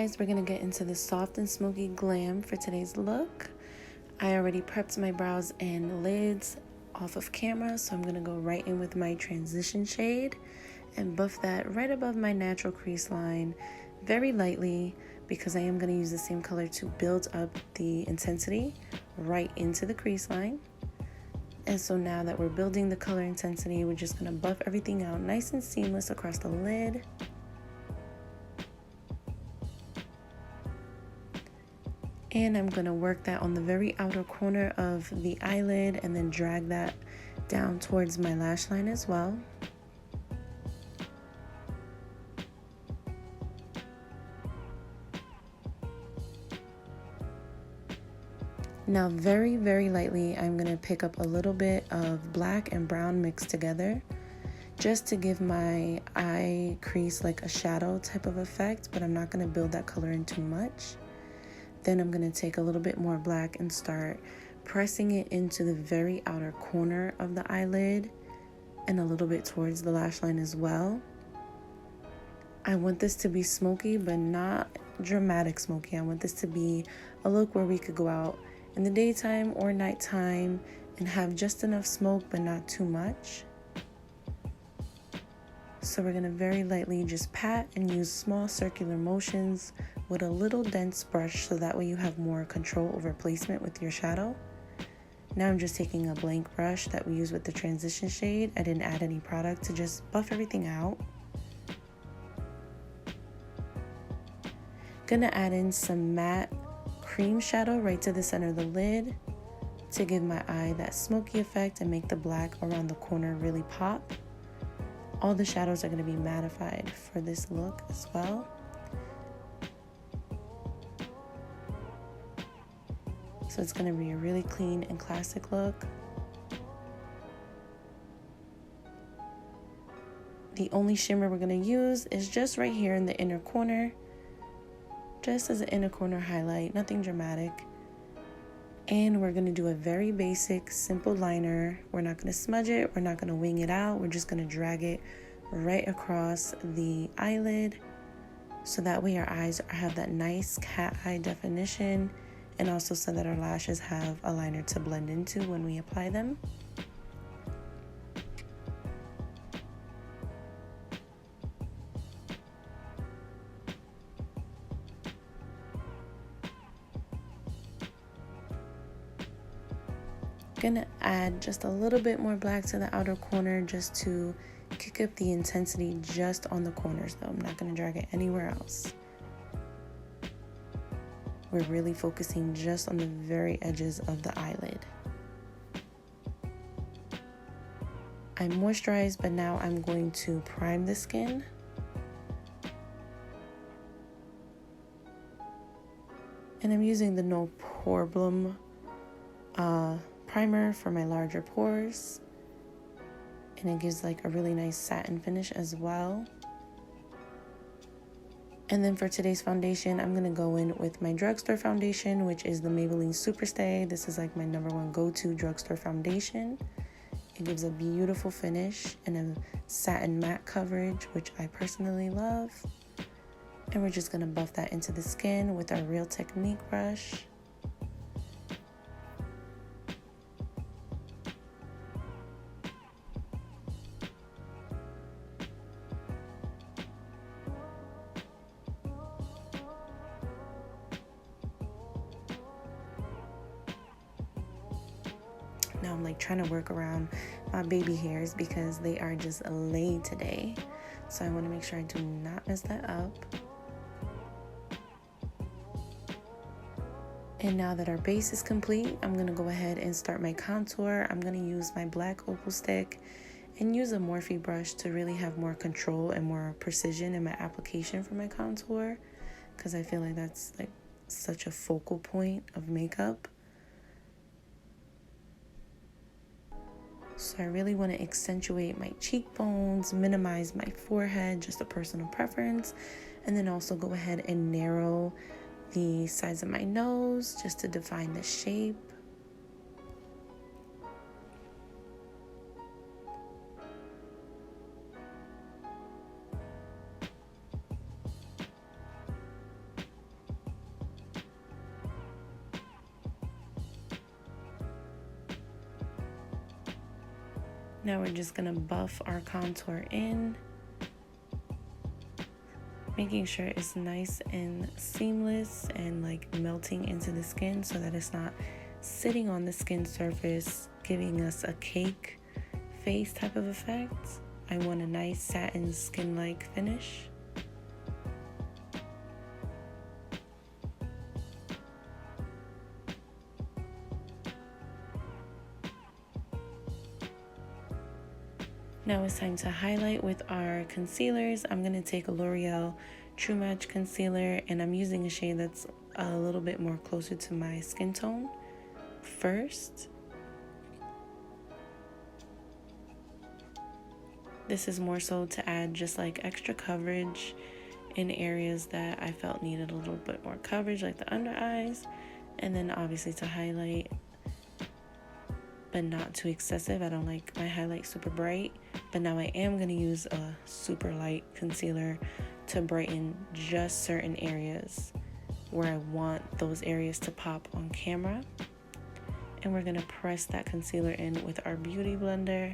guys, we're gonna get into the soft and smoky glam for today's look. I already prepped my brows and lids off of camera, so I'm gonna go right in with my transition shade and buff that right above my natural crease line very lightly, because I am gonna use the same color to build up the intensity right into the crease line. And so now that we're building the color intensity, we're just gonna buff everything out nice and seamless across the lid. And I'm gonna work that on the very outer corner of the eyelid and then drag that down towards my lash line as well. Now very, very lightly, I'm gonna pick up a little bit of black and brown mixed together just to give my eye crease like a shadow type of effect, but I'm not gonna build that color in too much. Then I'm gonna take a little bit more black and start pressing it into the very outer corner of the eyelid and a little bit towards the lash line as well. I want this to be smoky, but not dramatic smoky. I want this to be a look where we could go out in the daytime or nighttime and have just enough smoke, but not too much. So we're gonna very lightly just pat and use small circular motions with a little dense brush, so that way you have more control over placement with your shadow. Now I'm just taking a blank brush that we use with the transition shade. I didn't add any product to just buff everything out. Gonna add in some matte cream shadow right to the center of the lid to give my eye that smoky effect and make the black around the corner really pop. All the shadows are going to be mattified for this look as well. So it's going to be a really clean and classic look. The only shimmer we're going to use is just right here in the inner corner, just as an inner corner highlight, nothing dramatic. And we're going to do a very basic, simple liner. We're not going to smudge it. We're not going to wing it out. We're just going to drag it right across the eyelid, so that way our eyes have that nice cat eye definition, and also so that our lashes have a liner to blend into when we apply them. Gonna add just a little bit more black to the outer corner just to kick up the intensity just on the corners though. I'm not gonna drag it anywhere else. We're really focusing just on the very edges of the eyelid. I moisturized, but now I'm going to prime the skin. And I'm using the No Problem primer for my larger pores, and it gives like a really nice satin finish as well. And then for today's foundation, I'm gonna go in with my drugstore foundation, which is the Maybelline Superstay. This is like my #1 go-to drugstore foundation. It gives a beautiful finish and a satin matte coverage, which I personally love. And we're just gonna buff that into the skin with our Real Technique brush. Now I'm like trying to work around my baby hairs because they are just laid today. So I want to make sure I do not mess that up. And now that our base is complete, I'm going to go ahead and start my contour. I'm going to use my black opal stick and use a Morphe brush to really have more control and more precision in my application for my contour, because I feel like that's like such a focal point of makeup. So I really want to accentuate my cheekbones, minimize my forehead, just a personal preference, and then also go ahead and narrow the sides of my nose just to define the shape. Now we're just gonna buff our contour in, making sure it's nice and seamless and like melting into the skin so that it's not sitting on the skin surface, giving us a cake face type of effect. I want a nice satin skin-like finish. Now it's time to highlight with our concealers. I'm going to take a L'Oreal True Match concealer, and I'm using a shade that's a little bit more closer to my skin tone first. This is more so to add just like extra coverage in areas that I felt needed a little bit more coverage, like the under eyes, and then obviously to highlight, but not too excessive. I don't like my highlight super bright, but now I am going to use a super light concealer to brighten just certain areas where I want those areas to pop on camera. And we're going to press that concealer in with our beauty blender.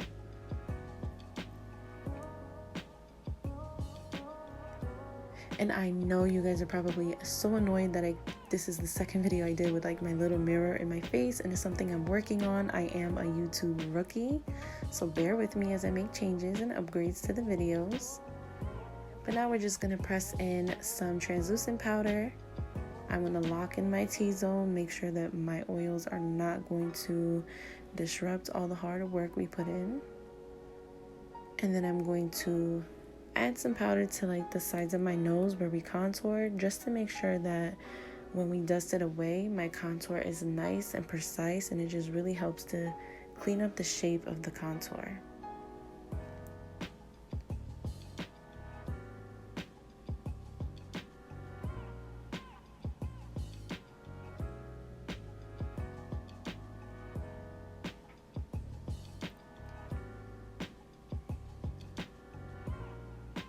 And I know you guys are probably so annoyed that this is the second video I did with like my little mirror in my face, and it's something I'm working on. I am a YouTube rookie, so bear with me as I make changes and upgrades to the videos. But now we're just gonna press in some translucent powder. I'm gonna lock in my T-zone, make sure that my oils are not going to disrupt all the hard work we put in. And then I'm going to add some powder to like the sides of my nose where we contoured, just to make sure that when we dust it away, my contour is nice and precise, and it just really helps to clean up the shape of the contour.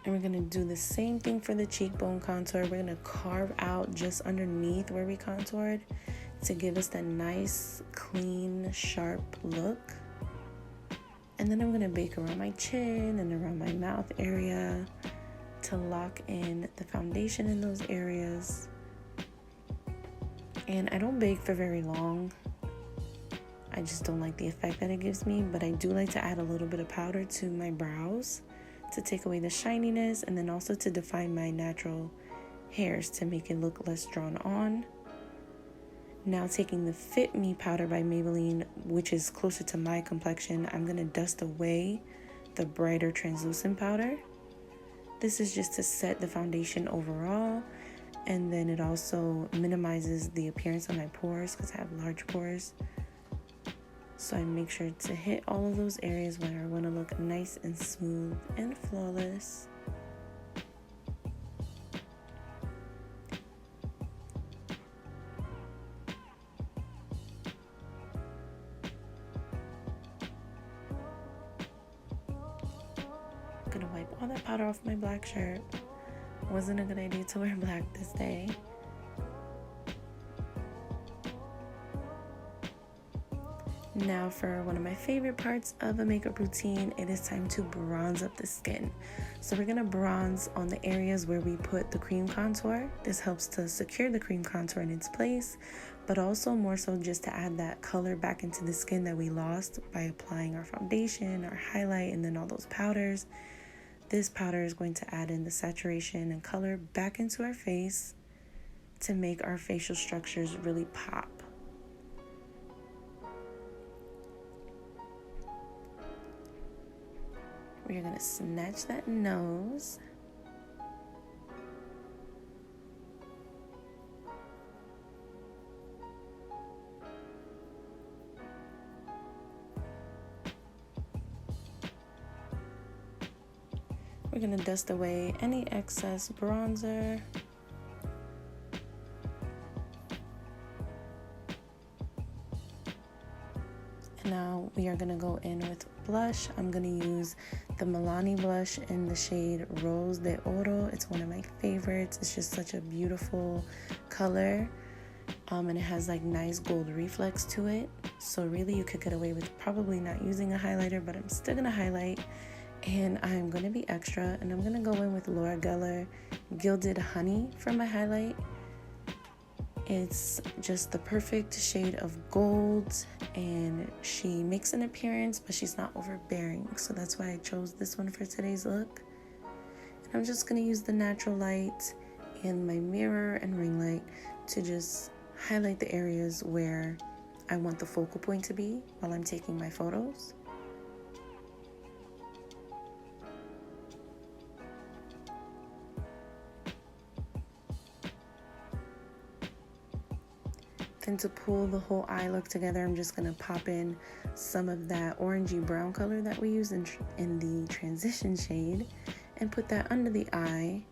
And we're gonna do the same thing for the cheekbone contour. We're gonna carve out just underneath where we contoured to give us that nice, clean, sharp look. And then I'm gonna bake around my chin and around my mouth area to lock in the foundation in those areas. And I don't bake for very long. I just don't like the effect that it gives me, but I do like to add a little bit of powder to my brows to take away the shininess, and then also to define my natural hairs to make it look less drawn on. Now taking the Fit Me powder by Maybelline, which is closer to my complexion, I'm gonna dust away the brighter translucent powder. This is just to set the foundation overall, and then it also minimizes the appearance of my pores because I have large pores. So I make sure to hit all of those areas where I want to look nice and smooth and flawless. I'm gonna wipe all that powder off my black shirt. Wasn't a good idea to wear black this day. Now for one of my favorite parts of a makeup routine, it is time to bronze up the skin. So we're gonna bronze on the areas where we put the cream contour. This helps to secure the cream contour in its place, but also more so just to add that color back into the skin that we lost by applying our foundation, our highlight, and then all those powders. This powder is going to add in the saturation and color back into our face to make our facial structures really pop. We're gonna snatch that nose. We're gonna dust away any excess bronzer. Now we are gonna go in with blush. I'm gonna use the Milani blush in the shade Rose de Oro. It's one of my favorites. It's just such a beautiful color. And it has like nice gold reflex to it. So really you could get away with probably not using a highlighter, but I'm still gonna highlight. And I'm gonna be extra, and I'm gonna go in with Laura Geller Gilded Honey for my highlight. It's just the perfect shade of gold, and she makes an appearance, but she's not overbearing. So that's why I chose this one for today's look. And I'm just gonna use the natural light and my mirror and ring light to just highlight the areas where I want the focal point to be while I'm taking my photos. Then to pull the whole eye look together, I'm just gonna pop in some of that orangey brown color that we use in the transition shade and put that under the eye.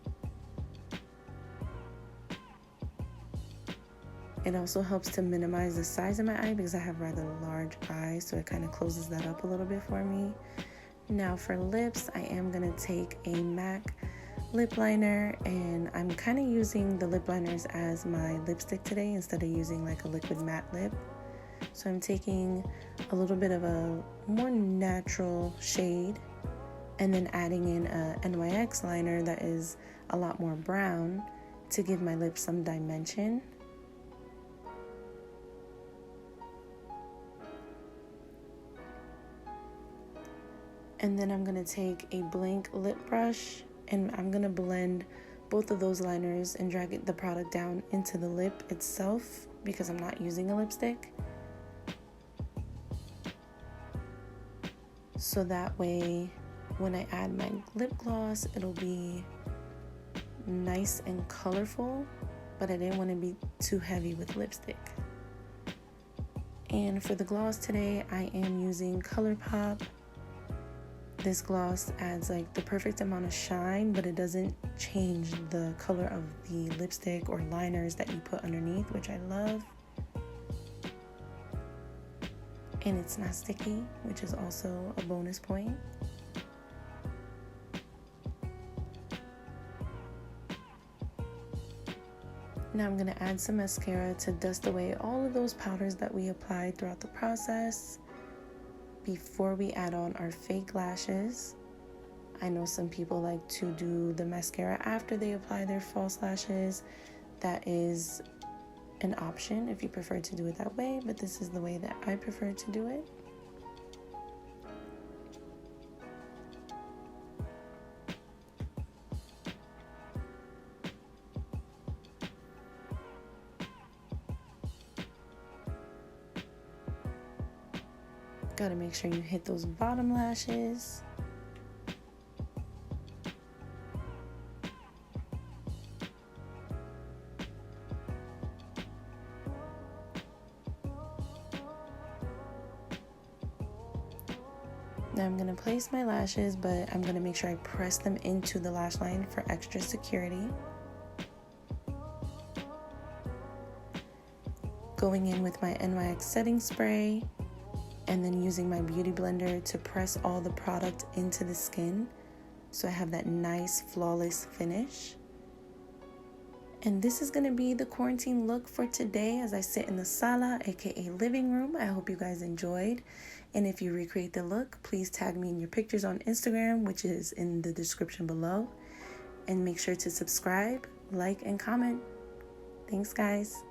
It also helps to minimize the size of my eye because I have rather large eyes, so it kind of closes that up a little bit for me. Now for lips, I am gonna take a MAC lip liner, and I'm kind of using the lip liners as my lipstick today instead of using like a liquid matte lip. So I'm taking a little bit of a more natural shade and then adding in a NYX liner that is a lot more brown to give my lips some dimension. And then I'm gonna take a blank lip brush, and I'm gonna blend both of those liners and drag the product down into the lip itself because I'm not using a lipstick. So that way, when I add my lip gloss, it'll be nice and colorful, but I didn't want to be too heavy with lipstick. And for the gloss today, I am using ColourPop. This gloss adds like the perfect amount of shine, but it doesn't change the color of the lipstick or liners that you put underneath, which I love. And it's not sticky, which is also a bonus point. Now I'm going to add some mascara to dust away all of those powders that we applied throughout the process before we add on our fake lashes. I know some people like to do the mascara after they apply their false lashes. That is an option if you prefer to do it that way, but this is the way that I prefer to do it. Gotta make sure you hit those bottom lashes. Now I'm gonna place my lashes, but I'm gonna make sure I press them into the lash line for extra security. Going in with my NYX setting spray, and then using my beauty blender to press all the product into the skin so I have that nice flawless finish. And this is gonna be the quarantine look for today as I sit in the sala, aka living room. I hope you guys enjoyed. And if you recreate the look, please tag me in your pictures on Instagram, which is in the description below. And make sure to subscribe, like, and comment. Thanks, guys.